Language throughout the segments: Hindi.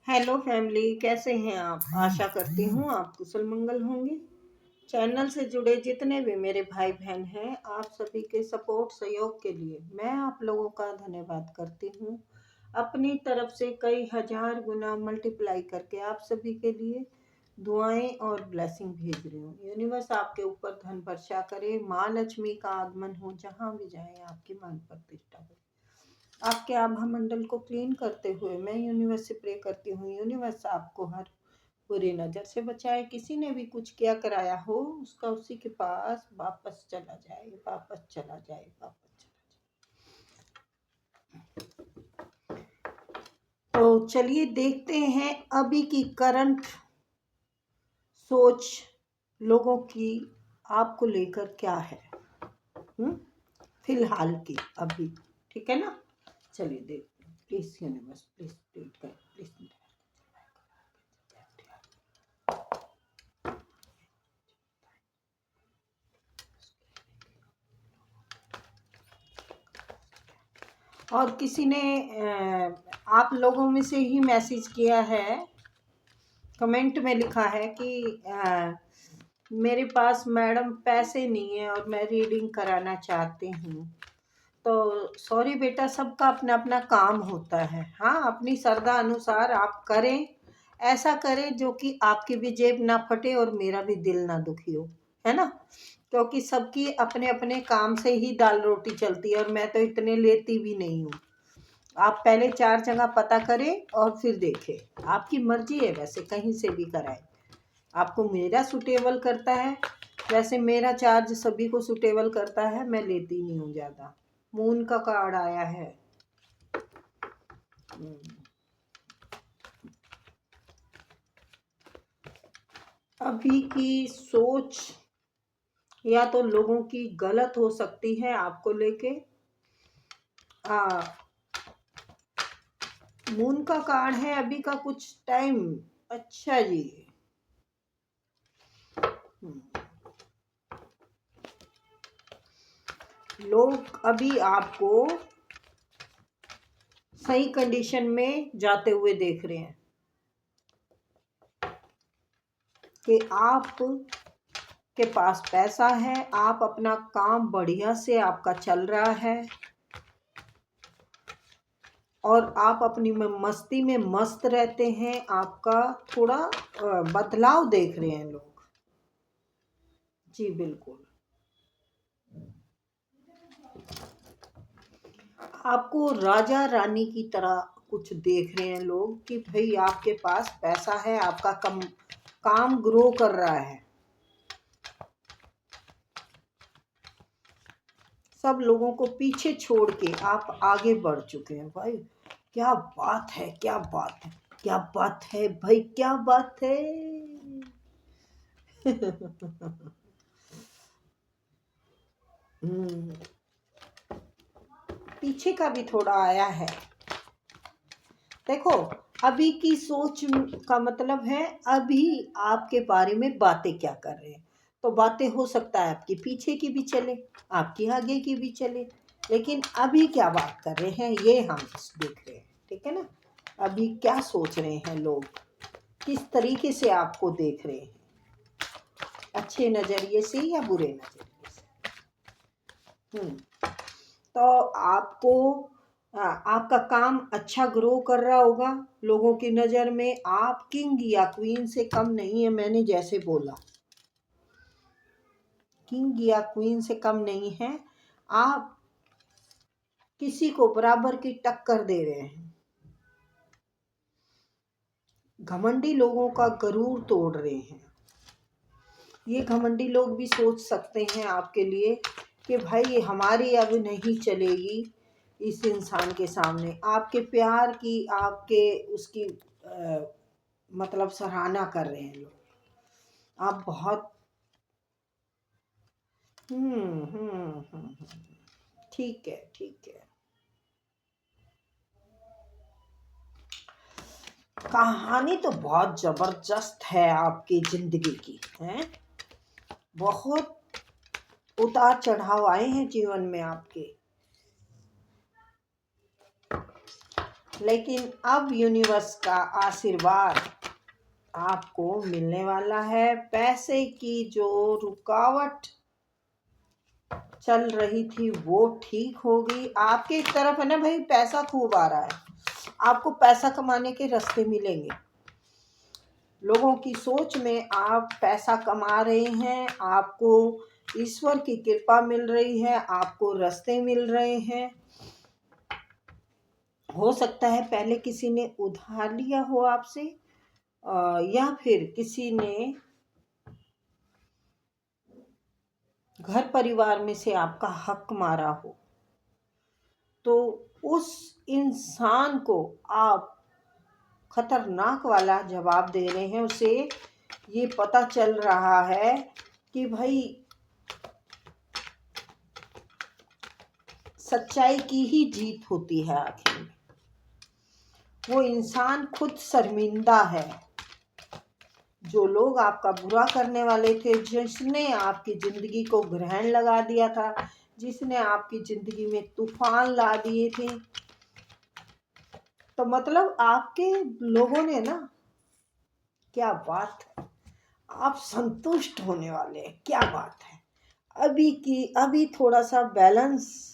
हेलो फैमिली, कैसे हैं आप? आशा करती हूँ आप कुशल मंगल होंगे। चैनल से जुड़े जितने भी मेरे भाई बहन हैं, आप सभी के सपोर्ट सहयोग के लिए मैं आप लोगों का धन्यवाद करती हूँ। अपनी तरफ से कई हजार गुना मल्टीप्लाई करके आप सभी के लिए दुआएं और ब्लेसिंग भेज रही हूँ। यूनिवर्स आपके ऊपर धन वर्षा करे, माँ लक्ष्मी का आगमन हो, जहाँ भी जाए आपकी मान प्रतिष्ठा हो। आपके आभा मंडल को क्लीन करते हुए मैं यूनिवर्स से प्रे करती हूँ, यूनिवर्स आपको हर बुरी नज़र से बचाए। किसी ने भी कुछ किया कराया हो, उसका उसी के पास वापस चला जाए, वापस चला जाए, वापस चला जाए। तो चलिए देखते हैं अभी की करंट सोच लोगों की आपको लेकर क्या है। फिलहाल की अभी, ठीक है ना? चलिए देखते हैं। प्लीज यूनिवर्स, प्लीज रीड कर, प्लीज। और किसी ने आप लोगों में से ही मैसेज किया है, कमेंट में लिखा है कि मेरे पास मैडम पैसे नहीं है और मैं रीडिंग कराना चाहती हूँ। तो सॉरी बेटा, सबका अपना अपना काम होता है। हाँ, अपनी श्रद्धा अनुसार आप करें, ऐसा करें जो कि आपकी भी जेब ना फटे और मेरा भी दिल ना दुखी हो, है ना? क्योंकि सबकी अपने अपने काम से ही दाल रोटी चलती है और मैं तो इतने लेती भी नहीं हूँ। आप पहले 4 जगह पता करें और फिर देखें। आपकी मर्जी है, वैसे कहीं से भी कराएं। आपको मेरा सूटेबल करता है, वैसे मेरा चार्ज सभी को सूटेबल करता है, मैं लेती नहीं हूँ ज़्यादा। मून का कार्ड आया है। अभी की सोच या तो लोगों की गलत हो सकती है आपको लेके। मून का कार्ड है अभी का कुछ टाइम। अच्छा जी। लोग अभी आपको सही कंडीशन में जाते हुए देख रहे हैं कि आप के पास पैसा है, आप अपना काम बढ़िया से आपका चल रहा है और आप अपनी मस्ती में मस्त रहते हैं। आपका थोड़ा बदलाव देख रहे हैं लोग। जी बिल्कुल। आपको राजा रानी की तरह कुछ देख रहे हैं लोग कि भाई आपके पास पैसा है, आपका काम ग्रो कर रहा है। सब लोगों को पीछे छोड़ के आप आगे बढ़ चुके हैं। भाई क्या बात है, क्या बात है, क्या बात है भाई, क्या बात है। पीछे का भी थोड़ा आया है। देखो, अभी की सोच का मतलब है अभी आपके बारे में बातें क्या कर रहे हैं। तो बातें हो सकता है आपकी पीछे की भी चले, आपकी आगे की भी चले, लेकिन अभी क्या बात कर रहे हैं ये हम देख रहे हैं। ठीक है ना? अभी क्या सोच रहे हैं लोग, किस तरीके से आपको देख रहे हैं, अच्छे नज़रिए से या बुरे नज़रिए से। तो आपको आपका काम अच्छा ग्रो कर रहा होगा लोगों की नज़र में। आप किंग या क्वीन से कम नहीं है, मैंने जैसे बोला, किंग या क्वीन से कम नहीं है। आप किसी को बराबर की टक्कर दे रहे हैं। घमंडी लोगों का गरूर तोड़ रहे हैं। ये घमंडी लोग भी सोच सकते हैं आपके लिए कि भाई हमारी अब नहीं चलेगी इस इंसान के सामने। आपके प्यार की, आपके उसकी मतलब सराहना कर रहे हैं लोग। आप बहुत ठीक है, ठीक है। कहानी तो बहुत जबरदस्त है आपकी जिंदगी की, है। बहुत उतार चढ़ाव आए हैं जीवन में आपके। लेकिन अब यूनिवर्स का आशीर्वाद आपको मिलने वाला है। पैसे की जो रुकावट चल रही थी वो ठीक होगी। आपके तरफ है ना भाई, पैसा खूब आ रहा है, आपको पैसा कमाने के रास्ते मिलेंगे। लोगों की सोच में आप पैसा कमा रहे हैं, आपको ईश्वर की कृपा मिल रही है, आपको रास्ते मिल रहे हैं। हो सकता है पहले किसी ने उधार लिया हो आपसे, या फिर किसी ने घर परिवार में से आपका हक मारा हो, तो उस इंसान को आप खतरनाक वाला जवाब दे रहे हैं। उसे ये पता चल रहा है कि भाई सच्चाई की ही जीत होती है आखिर में। वो इंसान खुद शर्मिंदा है। जो लोग आपका बुरा करने वाले थे, जिसने आपकी जिंदगी को ग्रहण लगा दिया था, जिसने आपकी जिंदगी में तूफान ला दिए थे, तो मतलब आपके लोगों ने ना, क्या बात है, आप संतुष्ट होने वाले हैं। क्या बात है। अभी थोड़ा सा बैलेंस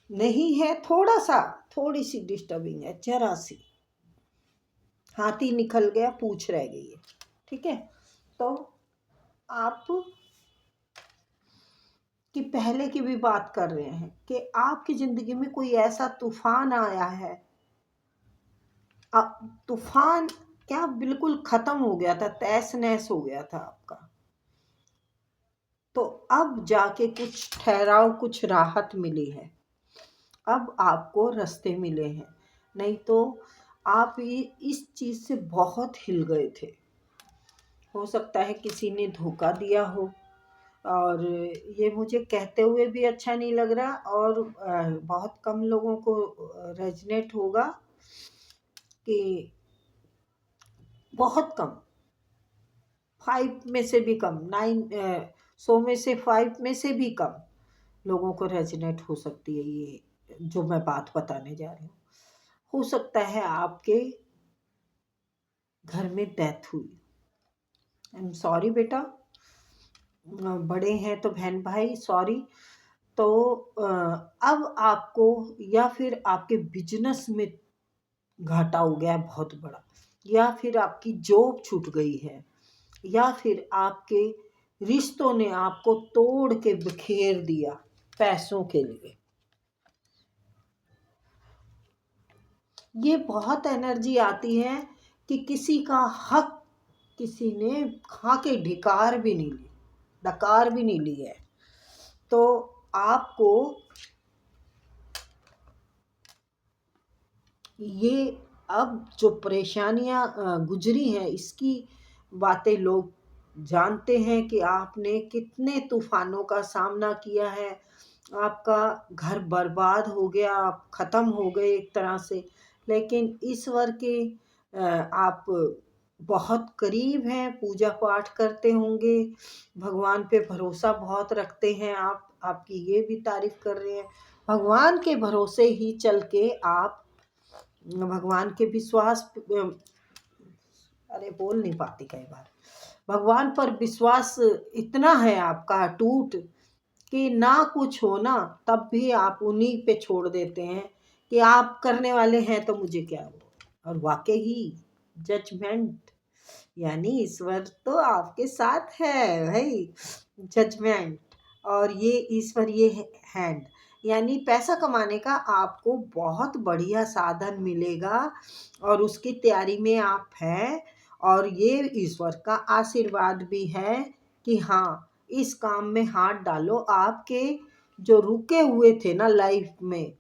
नहीं है, थोड़ी सी डिस्टर्बिंग है, जरा सी। हाथी निकल गया, पूंछ रह गई है। ठीक है, तो आप कि पहले की भी बात कर रहे हैं कि आपकी जिंदगी में कोई ऐसा तूफान आया है। अब तूफान क्या, बिल्कुल खत्म हो गया था, तहस नहस हो गया था आपका। तो अब जाके कुछ ठहराव, कुछ राहत मिली है। अब आपको रास्ते मिले हैं, नहीं तो आप इस चीज से बहुत हिल गए थे। हो सकता है किसी ने धोखा दिया हो, और ये मुझे कहते हुए भी अच्छा नहीं लग रहा, और बहुत कम लोगों को रेजनेट होगा कि बहुत कम, 5 में से भी कम, 100 में से 5 में से भी कम लोगों को रेजनेट हो सकती है ये जो मैं बात बताने जा रही हूँ। हो सकता है आपके घर में डेथ हुई। आई एम सॉरी बेटा, बड़े हैं तो बहन भाई सॉरी। तो अब आपको, या फिर आपके बिजनेस में घाटा हो गया है बहुत बड़ा, या फिर आपकी जॉब छूट गई है, या फिर आपके रिश्तों ने आपको तोड़ के बिखेर दिया पैसों के लिए। ये बहुत एनर्जी आती है कि किसी का हक किसी ने खा के डकार भी नहीं ली है। तो आपको ये अब जो परेशानियां गुजरी हैं, इसकी बातें लोग जानते हैं कि आपने कितने तूफानों का सामना किया है। आपका घर बर्बाद हो गया, आप ख़त्म हो गए एक तरह से। लेकिन ईश्वर के आप बहुत करीब हैं, पूजा पाठ करते होंगे, भगवान पे भरोसा बहुत रखते हैं आप, आपकी ये भी तारीफ कर रहे हैं। भगवान के भरोसे ही चल के आप, भगवान के विश्वास, अरे बोल नहीं पाती कई बार, भगवान पर विश्वास इतना है आपका अटूट कि ना कुछ हो ना, तब भी आप उन्हीं पे छोड़ देते हैं कि आप करने वाले हैं तो मुझे क्या हो। और वाकई ही जजमेंट, यानी ईश्वर तो आपके साथ है भाई। जजमेंट, और ये ईश्वर ये हैंड, यानी पैसा कमाने का आपको बहुत बढ़िया साधन मिलेगा, और उसकी तैयारी में आप हैं। और ये ईश्वर का आशीर्वाद भी है कि हाँ, इस काम में हाथ डालो। आपके जो रुके हुए थे ना लाइफ में,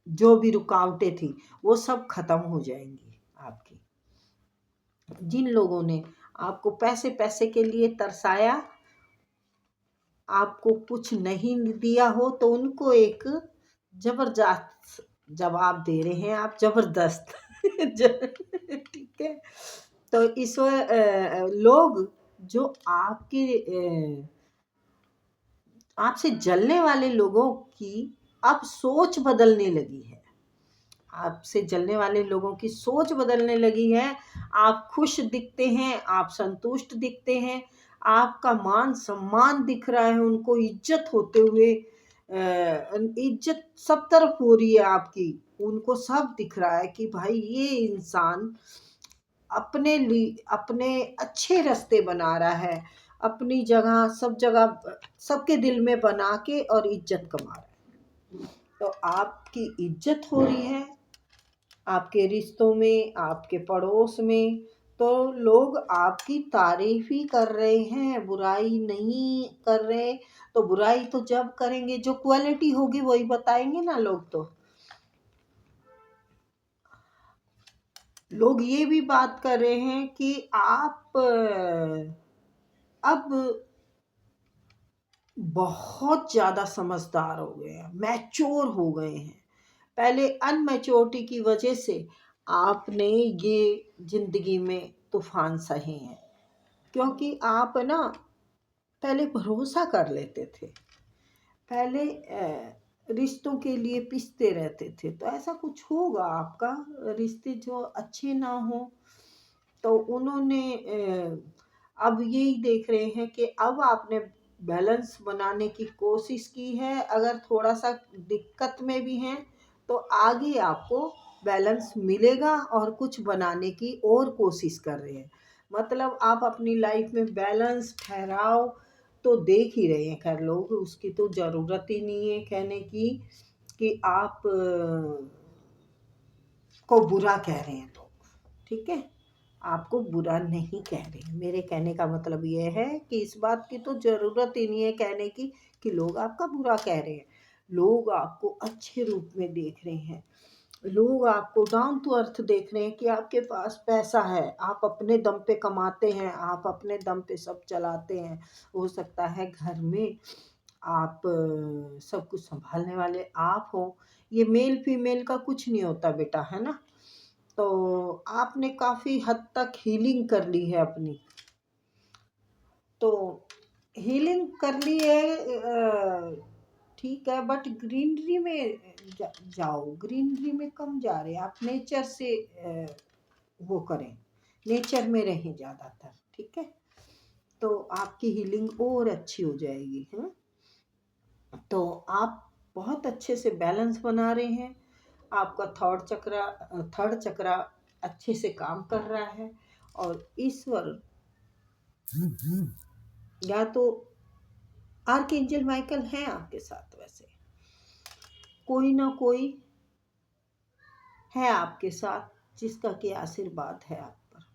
जो भी रुकावटें थी, वो सब खत्म हो जाएंगी आपकी। जिन लोगों ने आपको पैसे पैसे के लिए तरसाया, आपको कुछ नहीं दिया हो, तो उनको एक जबरदस्त जवाब दे रहे हैं आप, जबरदस्त। ठीक है, तो ईश्वर लोग जो आपके आपसे जलने वाले लोगों की अब सोच बदलने लगी है। आपसे जलने वाले लोगों की सोच बदलने लगी है। आप खुश दिखते हैं, आप संतुष्ट दिखते हैं, आपका मान सम्मान दिख रहा है, उनको इज्जत होते हुए इज्जत सब तरफ हो रही है आपकी। उनको सब दिख रहा है कि भाई ये इंसान अपने लिए अपने अच्छे रास्ते बना रहा है, अपनी जगह सब जगह सबके दिल में बना के और इज्जत कमा रहा है। तो आपकी इज्जत हो रही है आपके रिश्तों में, आपके पड़ोस में। तो लोग आपकी तारीफ ही कर रहे हैं, बुराई नहीं कर रहे। तो बुराई तो जब करेंगे, जो क्वालिटी होगी वही बताएंगे ना लोग। तो लोग ये भी बात कर रहे हैं कि आप अब बहुत ज़्यादा समझदार हो गए हैं, मैच्योर हो गए हैं। पहले अनमैच्योरिटी की वजह से आपने ये ज़िंदगी में तूफान सहे हैं, क्योंकि आप ना पहले भरोसा कर लेते थे, पहले रिश्तों के लिए पिसते रहते थे। तो ऐसा कुछ होगा आपका, रिश्ते जो अच्छे ना हो तो उन्होंने अब यही देख रहे हैं कि अब आपने बैलेंस बनाने की कोशिश की है। अगर थोड़ा सा दिक्कत में भी हैं तो आगे आपको बैलेंस मिलेगा और कुछ बनाने की और कोशिश कर रहे हैं। मतलब आप अपनी लाइफ में बैलेंस ठहराव तो देख ही रहे हैं। खैर लोग उसकी तो ज़रूरत ही नहीं है कहने की कि आप को बुरा कह रहे हैं तो ठीक है। आपको बुरा नहीं कह रहे। मेरे कहने का मतलब ये है कि इस बात की तो ज़रूरत ही नहीं है कहने की कि लोग आपका बुरा कह रहे हैं। लोग आपको अच्छे रूप में देख रहे हैं। लोग आपको डाउन टू अर्थ देख रहे हैं कि आपके पास पैसा है, आप अपने दम पे कमाते हैं, आप अपने दम पे सब चलाते हैं। हो सकता है घर में आप सब कुछ संभालने वाले आप हो। ये मेल फीमेल का कुछ नहीं होता बेटा, है ना। तो आपने काफ़ी हद तक हीलिंग कर ली है अपनी। तो हीलिंग कर ली है ठीक है, बट ग्रीनरी में जाओ। ग्रीनरी में कम जा रहे आप, नेचर से वो करें, नेचर में रहें ज़्यादातर। ठीक है, तो आपकी हीलिंग और अच्छी हो जाएगी। है तो आप बहुत अच्छे से बैलेंस बना रहे हैं। आपका थर्ड चक्रा अच्छे से काम कर रहा है। और ईश्वर या तो आर्कएंजल माइकल हैं आपके साथ, वैसे कोई ना कोई है आपके साथ जिसका कि आशीर्वाद है आप पर।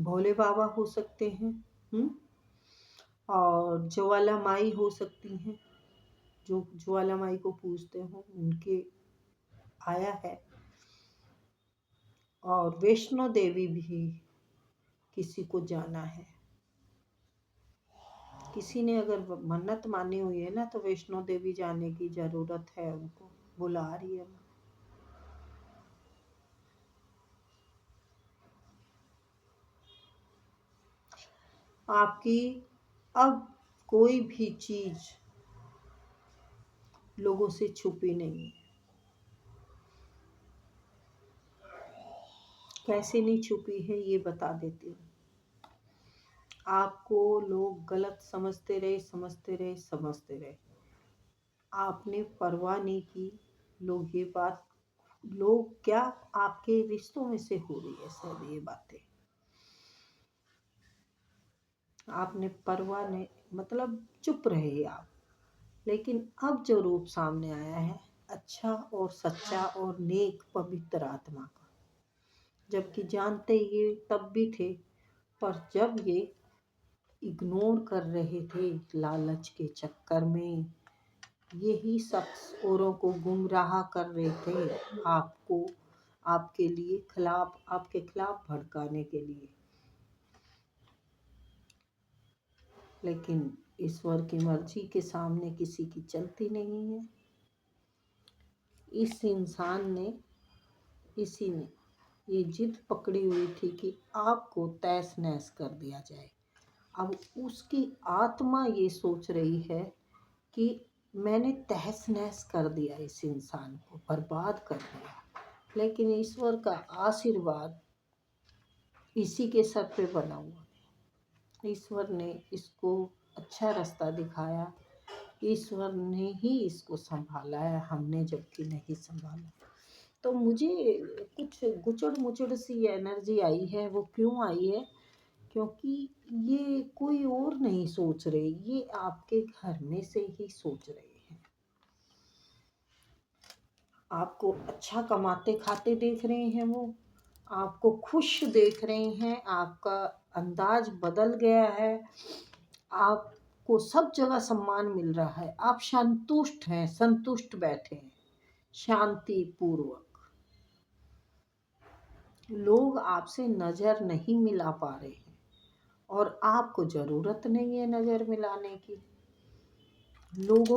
भोले बाबा हो सकते हैं, और ज्वाला माई हो सकती हैं। जो ज्वाला माई को पूजते हो उनके आया है। और वैष्णो देवी भी किसी को जाना है। किसी ने अगर मन्नत मानी हुई है ना तो वैष्णो देवी जाने की जरूरत है, उनको बुला रही है। आपकी अब कोई भी चीज लोगों से छुपी नहीं है। कैसे नहीं छुपी है ये बता देती हूँ। आपको लोग गलत समझते रहे। आपने परवाह नहीं की। लोग ये बात, लोग क्या, आपके रिश्तों में से हो रही है सब ये बातें। आपने परवाह नहीं, मतलब चुप रहे आप। लेकिन अब जो रूप सामने आया है अच्छा और सच्चा और नेक पवित्र आत्मा का, जबकि जानते ये तब भी थे, पर जब ये इग्नोर कर रहे थे लालच के चक्कर में, यही शख्स औरों को गुमराह कर रहे थे, आपको आपके खिलाफ भड़काने के लिए। लेकिन ईश्वर की मर्जी के सामने किसी की चलती नहीं है। इसी ने ये जिद पकड़ी हुई थी कि आपको तहस नहस कर दिया जाए। अब उसकी आत्मा ये सोच रही है कि मैंने तहस नहस कर दिया, इस इंसान को बर्बाद कर दिया, लेकिन ईश्वर का आशीर्वाद इसी के सर पे बना हुआ है। ईश्वर ने इसको अच्छा रास्ता दिखाया, ईश्वर ने ही इसको संभाला है, हमने जबकि नहीं संभाला। तो मुझे कुछ गुचड़ मुचड़ सी एनर्जी आई है। वो क्यों आई है? क्योंकि ये कोई और नहीं सोच रहे, ये आपके घर में से ही सोच रहे हैं। आपको अच्छा कमाते खाते देख रहे हैं, वो आपको खुश देख रहे हैं, आपका अंदाज बदल गया है, आपको सब जगह सम्मान मिल रहा है, आप संतुष्ट हैं, संतुष्ट बैठे हैं शांति पूर्वक। लोग आपसे नज़र नहीं मिला पा रहे हैं और आपको ज़रूरत नहीं है नज़र मिलाने की। लोगों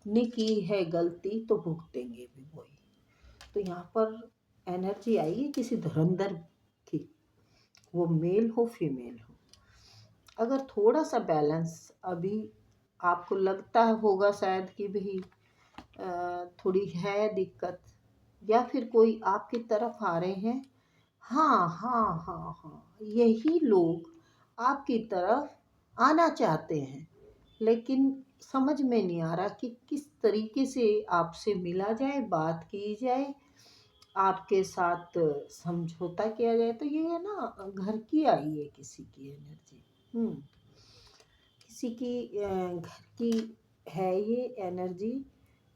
ने की है गलती तो भुगतेंगे भी वही। तो यहाँ पर एनर्जी आई है किसी धुरंधर की, वो मेल हो फीमेल हो। अगर थोड़ा सा बैलेंस अभी आपको लगता होगा शायद कि भाई थोड़ी है दिक्कत, या फिर कोई आपकी तरफ आ रहे हैं, हाँ हाँ हाँ हाँ, यही लोग आपकी तरफ आना चाहते हैं, लेकिन समझ में नहीं आ रहा कि किस तरीके से आपसे मिला जाए, बात की जाए, आपके साथ समझौता किया जाए। तो ये है ना, घर की आई है किसी की एनर्जी, किसी की घर की है ये एनर्जी,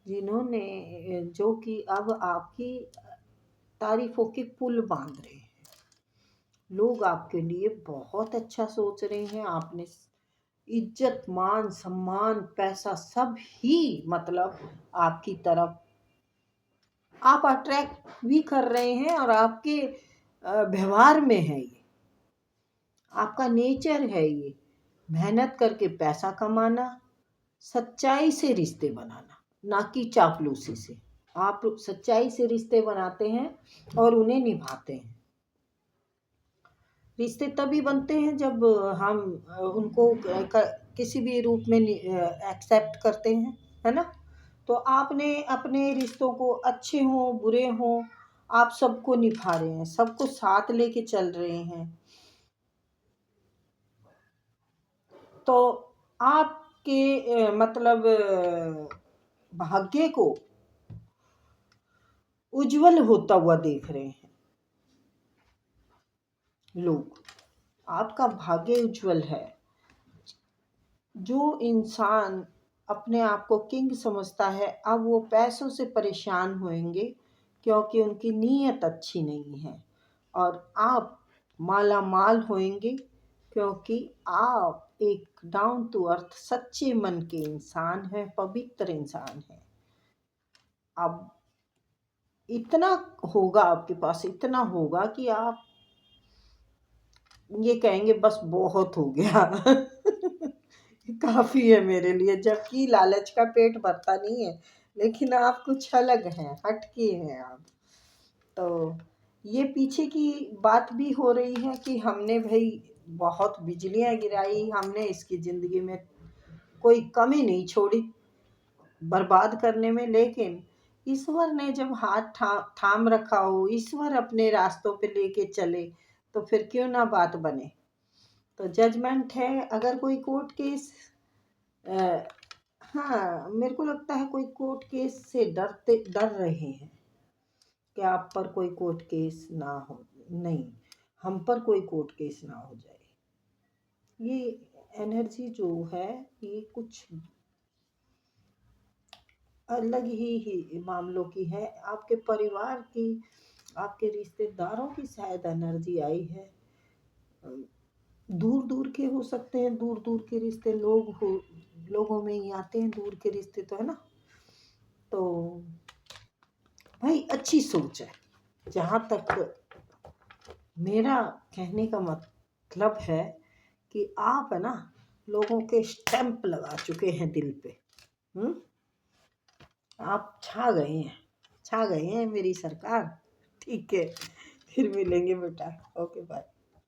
जिन्होंने जो कि अब आपकी तारीफों के पुल बांध रहे हैं। लोग आपके लिए बहुत अच्छा सोच रहे हैं। आपने इज्जत मान सम्मान पैसा सब ही मतलब आपकी तरफ आप अट्रैक्ट भी कर रहे हैं, और आपके व्यवहार में है ये, आपका नेचर है ये, मेहनत करके पैसा कमाना, सच्चाई से रिश्ते बनाना, ना कि चापलूसी से। आप सच्चाई से रिश्ते बनाते हैं और उन्हें निभाते हैं। रिश्ते तभी बनते हैं जब हम उनको किसी भी रूप में एक्सेप्ट करते हैं, है ना। तो आपने अपने रिश्तों को, अच्छे हों बुरे हों, आप सबको निभा रहे हैं, सबको साथ लेके चल रहे हैं। तो आपके मतलब भाग्य को उज्जवल होता हुआ देख रहे हैं लोग। आपका भाग्य उज्जवल है। जो इंसान अपने आप को किंग समझता है, अब वो पैसों से परेशान होंगे क्योंकि उनकी नीयत अच्छी नहीं है, और आप माला माल होंगे क्योंकि आप एक डाउन टू अर्थ सच्चे मन के इंसान हैं, पवित्र इंसान हैं। अब इतना होगा आपके पास, इतना होगा कि आप ये कहेंगे बस बहुत हो गया काफ़ी है मेरे लिए। जबकि लालच का पेट भरता नहीं है, लेकिन आप कुछ अलग हैं, हटके हैं आप। तो ये पीछे की बात भी हो रही है कि हमने भाई बहुत बिजलियां गिराई, हमने इसकी ज़िंदगी में कोई कमी नहीं छोड़ी बर्बाद करने में, लेकिन ईश्वर ने जब हाथ थाम रखा हो, ईश्वर अपने रास्तों पे लेके चले, तो फिर क्यों ना बात बने। तो जजमेंट है। अगर कोई कोर्ट केस हाँ, मेरे को लगता है कोई कोर्ट केस से डर रहे हैं कि आप पर कोई कोर्ट केस ना हो, नहीं, हम पर कोई कोर्ट केस ना हो जाए। ये एनर्जी जो है, ये कुछ अलग ही मामलों की है। आपके परिवार की, आपके रिश्तेदारों की शायद एनर्जी आई है। दूर दूर के हो सकते हैं, दूर दूर के रिश्ते लोगों में ही आते हैं दूर के रिश्ते, तो है ना। तो भाई अच्छी सोच है। जहाँ तक मेरा कहने का मतलब है कि आप है ना, लोगों के स्टैंप लगा चुके हैं दिल पे। आप छा गए हैं, छा गए हैं मेरी सरकार। ठीक है, फिर मिलेंगे बेटा। Okay bye.